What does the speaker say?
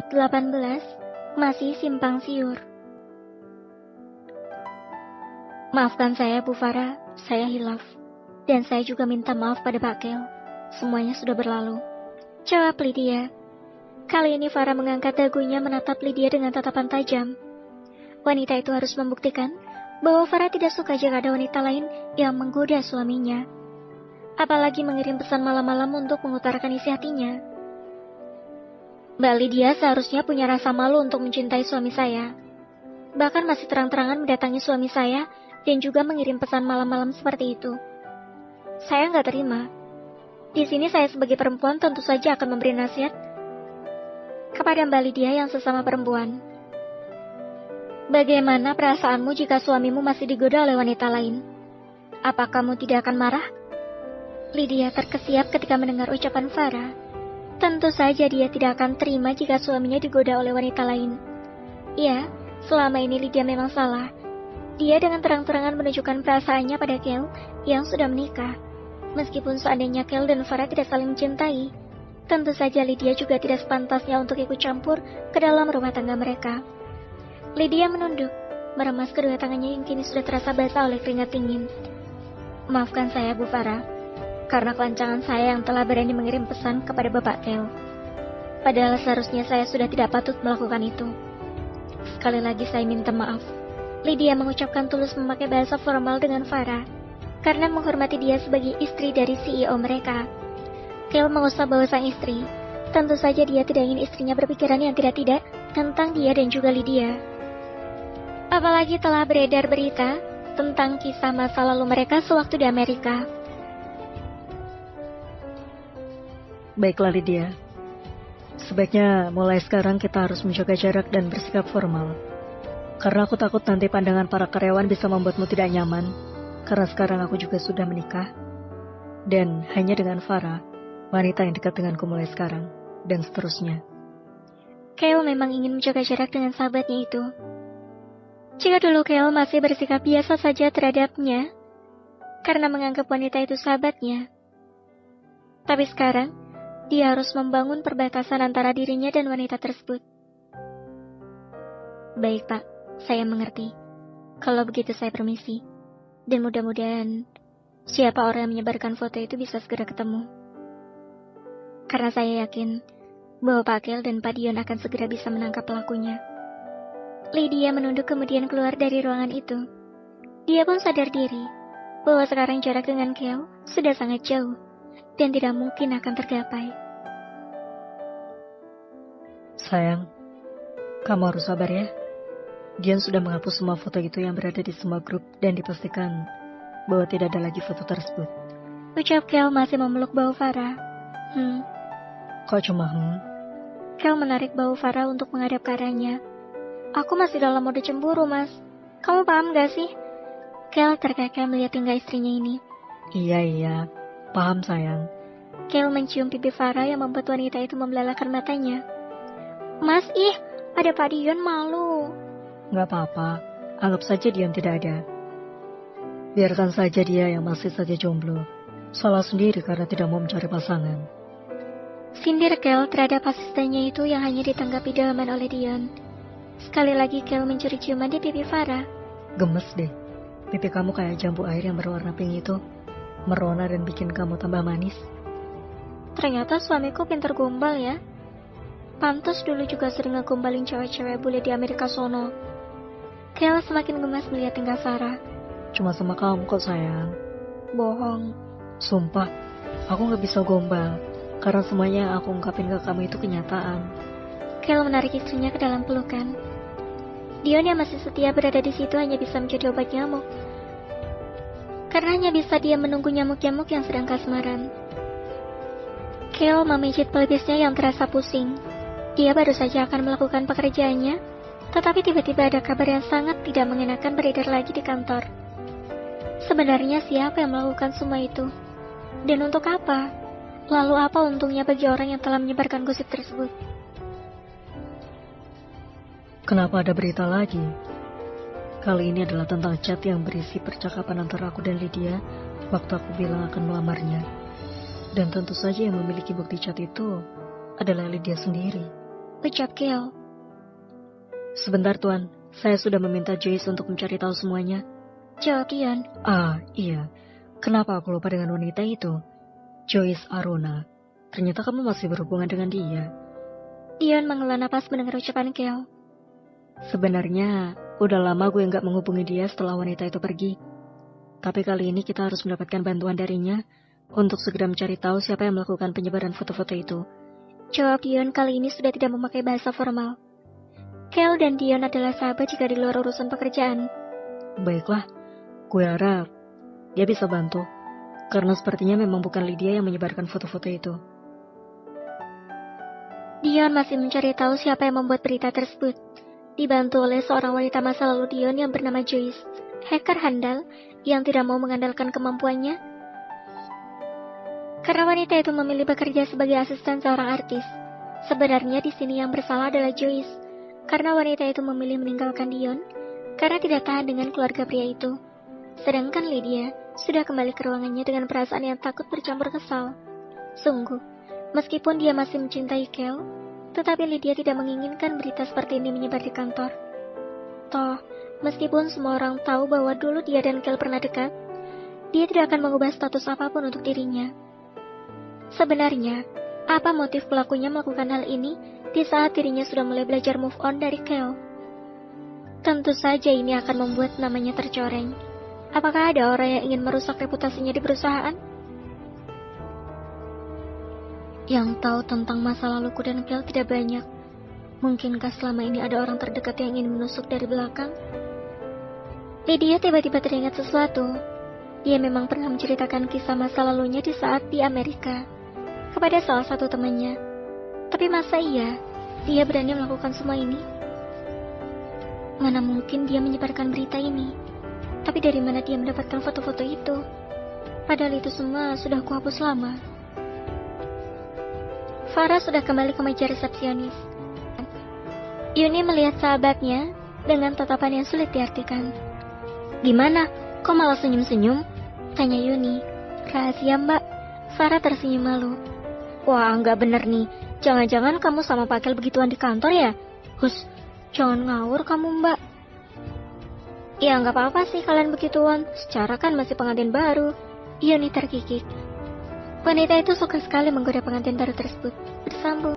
Bab 18, masih simpang siur. Maafkan saya, Bu Farah, saya hilaf. Dan saya juga minta maaf pada Pak Kel. Semuanya sudah berlalu. Jawab Lydia. Kali ini Farah mengangkat dagunya menatap Lydia dengan tatapan tajam. Wanita itu harus membuktikan bahwa Farah tidak suka jika ada wanita lain yang menggoda suaminya. Apalagi mengirim pesan malam-malam untuk mengutarakan isi hatinya. Mbak Lydia seharusnya punya rasa malu untuk mencintai suami saya. Bahkan masih terang-terangan mendatangi suami saya dan juga mengirim pesan malam-malam seperti itu. Saya nggak terima. Di sini saya sebagai perempuan tentu saja akan memberi nasihat kepada Mbak Lydia yang sesama perempuan. Bagaimana perasaanmu jika suamimu masih digoda oleh wanita lain? Apa kamu tidak akan marah? Lydia terkesiap ketika mendengar ucapan Farah. Tentu saja dia tidak akan terima jika suaminya digoda oleh wanita lain. Ya, selama ini Lydia memang salah. Dia dengan terang-terangan menunjukkan perasaannya pada Kel yang sudah menikah. Meskipun seandainya Kel dan Farah tidak saling mencintai, tentu saja Lydia juga tidak sepantasnya untuk ikut campur ke dalam rumah tangga mereka. Lydia menunduk, meremas kedua tangannya yang kini sudah terasa basah oleh keringat dingin. Maafkan saya, Bu Farah, karena kelancangan saya yang telah berani mengirim pesan kepada Bapak Kel. Padahal seharusnya saya sudah tidak patut melakukan itu. Sekali lagi saya minta maaf. Lydia mengucapkan tulus memakai bahasa formal dengan Farah, karena menghormati dia sebagai istri dari CEO mereka. Kel mengusap bahwa sang istri. Tentu saja dia tidak ingin istrinya berpikiran yang tidak-tidak tentang dia dan juga Lydia. Apalagi telah beredar berita tentang kisah masa lalu mereka sewaktu di Amerika. Baiklah Lydia, sebaiknya mulai sekarang kita harus menjaga jarak dan bersikap formal. Karena aku takut nanti pandangan para karyawan bisa membuatmu tidak nyaman. Karena sekarang aku juga sudah menikah. Dan hanya dengan Farah, wanita yang dekat denganku mulai sekarang. Dan seterusnya. Kel memang ingin menjaga jarak dengan sahabatnya itu. Jika dulu Kel masih bersikap biasa saja terhadapnya, karena menganggap wanita itu sahabatnya. Tapi sekarang, dia harus membangun perbatasan antara dirinya dan wanita tersebut. Baik Pak, saya mengerti. Kalau begitu saya permisi. Dan mudah-mudahan siapa orang yang menyebarkan foto itu bisa segera ketemu. Karena saya yakin bahwa Pak Kel dan Pak Dion akan segera bisa menangkap pelakunya. Lydia menunduk kemudian keluar dari ruangan itu. Dia pun sadar diri bahwa sekarang jarak dengan Kel sudah sangat jauh dan tidak mungkin akan tergapai. Sayang, kamu harus sabar ya. Dion sudah menghapus semua foto itu yang berada di semua grup dan dipastikan bahwa tidak ada lagi foto tersebut. Ucap Kel masih memeluk bahu Farah. Kok cuma Kel menarik bahu Farah untuk menghadap ke arahnya. Aku masih dalam mode cemburu, Mas. Kamu paham gak sih? Kel terkekeh melihat tingkah istrinya ini. Iya, paham sayang. Kel mencium pipi Farah yang membuat wanita itu membelalakan matanya. Mas, ada Pak Dion, malu. Gak apa-apa, anggap saja Dion tidak ada. Biarkan saja dia yang masih saja jomblo. Salah sendiri karena tidak mau mencari pasangan. Sindir Kel terhadap asistennya itu yang hanya ditanggapi dalaman oleh Dion. Sekali lagi Kel mencuri ciuman di pipi Farah. Gemes deh, pipi kamu kayak jambu air yang berwarna pink itu. Merona dan bikin kamu tambah manis. Ternyata suamiku pintar gombal ya. Pantas dulu juga sering ngegombalin cewek-cewek bule di Amerika sono. Kel semakin gemas melihat tingkah Farah. Cuma sama kamu kok sayang. Bohong. Sumpah, aku gak bisa gombal. Karena semuanya yang aku ungkapin ke kamu itu kenyataan. Kel menarik istrinya ke dalam pelukan. Dion yang masih setia berada di situ hanya bisa menjadi obat nyamuk. Karena hanya bisa dia menunggu nyamuk-nyamuk yang sedang kasmaran. Kel memijit pelipisnya yang terasa pusing. Dia baru saja akan melakukan pekerjaannya, tetapi tiba-tiba ada kabar yang sangat tidak mengenakan beredar lagi di kantor. Sebenarnya siapa yang melakukan semua itu? Dan untuk apa? Lalu apa untungnya bagi orang yang telah menyebarkan gosip tersebut? Kenapa ada berita lagi? Kali ini adalah tentang chat yang berisi percakapan antara aku dan Lydia waktu aku bilang akan melamarnya. Dan tentu saja yang memiliki bukti chat itu adalah Lydia sendiri. ucap Kale. Sebentar Tuan, saya sudah meminta Joyce untuk mencari tahu semuanya. Jawab Dion. Ah, iya. Kenapa aku lupa dengan wanita itu? Joyce Aruna. Ternyata kamu masih berhubungan dengan dia. Dion menghela napas mendengar ucapan Kale. Sebenarnya, udah lama gue nggak menghubungi dia setelah wanita itu pergi. Tapi kali ini kita harus mendapatkan bantuan darinya untuk segera mencari tahu siapa yang melakukan penyebaran foto-foto itu. Jawab Dion kali ini sudah tidak memakai bahasa formal. Kale dan Dion adalah sahabat jika di luar urusan pekerjaan. Baiklah, gue harap dia bisa bantu. Karena sepertinya memang bukan Lydia yang menyebarkan foto-foto itu. Dion masih mencari tahu siapa yang membuat berita tersebut. Dibantu oleh seorang wanita masa lalu Dion yang bernama Joyce, hacker handal yang tidak mau mengandalkan kemampuannya. Karena wanita itu memilih bekerja sebagai asisten seorang artis. Sebenarnya di sini yang bersalah adalah Joyce, karena wanita itu memilih meninggalkan Dion karena tidak tahan dengan keluarga pria itu. Sedangkan Lydia sudah kembali ke ruangannya dengan perasaan yang takut bercampur kesal. Sungguh, meskipun dia masih mencintai Kale, tetapi Lydia tidak menginginkan berita seperti ini menyebar di kantor. Toh, meskipun semua orang tahu bahwa dulu dia dan Kale pernah dekat, dia tidak akan mengubah status apapun untuk dirinya. Sebenarnya, apa motif pelakunya melakukan hal ini di saat dirinya sudah mulai belajar move on dari Kale? Tentu saja ini akan membuat namanya tercoreng. Apakah ada orang yang ingin merusak reputasinya di perusahaan? Yang tahu tentang masa laluku dan Kale tidak banyak. Mungkinkah selama ini ada orang terdekat yang ingin menusuk dari belakang? Lydia tiba-tiba teringat sesuatu. Dia memang pernah menceritakan kisah masa lalunya di saat di Amerika kepada salah satu temannya. Tapi masa iya dia berani melakukan semua ini? Mana mungkin dia menyebarkan berita ini? Tapi dari mana dia mendapatkan foto-foto itu? Padahal itu semua sudah kuhapus lama. Farah sudah kembali ke meja resepsionis. Yuni melihat sahabatnya dengan tatapan yang sulit diartikan. Gimana? Kok malah senyum-senyum? Tanya Yuni. Rahasia mbak. Farah tersenyum malu. Wah, nggak bener nih. Jangan-jangan kamu sama Pak Kel begituan di kantor ya? Hus, jangan ngawur kamu mbak. Ya nggak apa-apa sih kalian begituan. Secara kan masih pengantin baru. Yuni terkikik. Wanita itu suka sekali menggoda pengantin baru tersebut. Bersambung.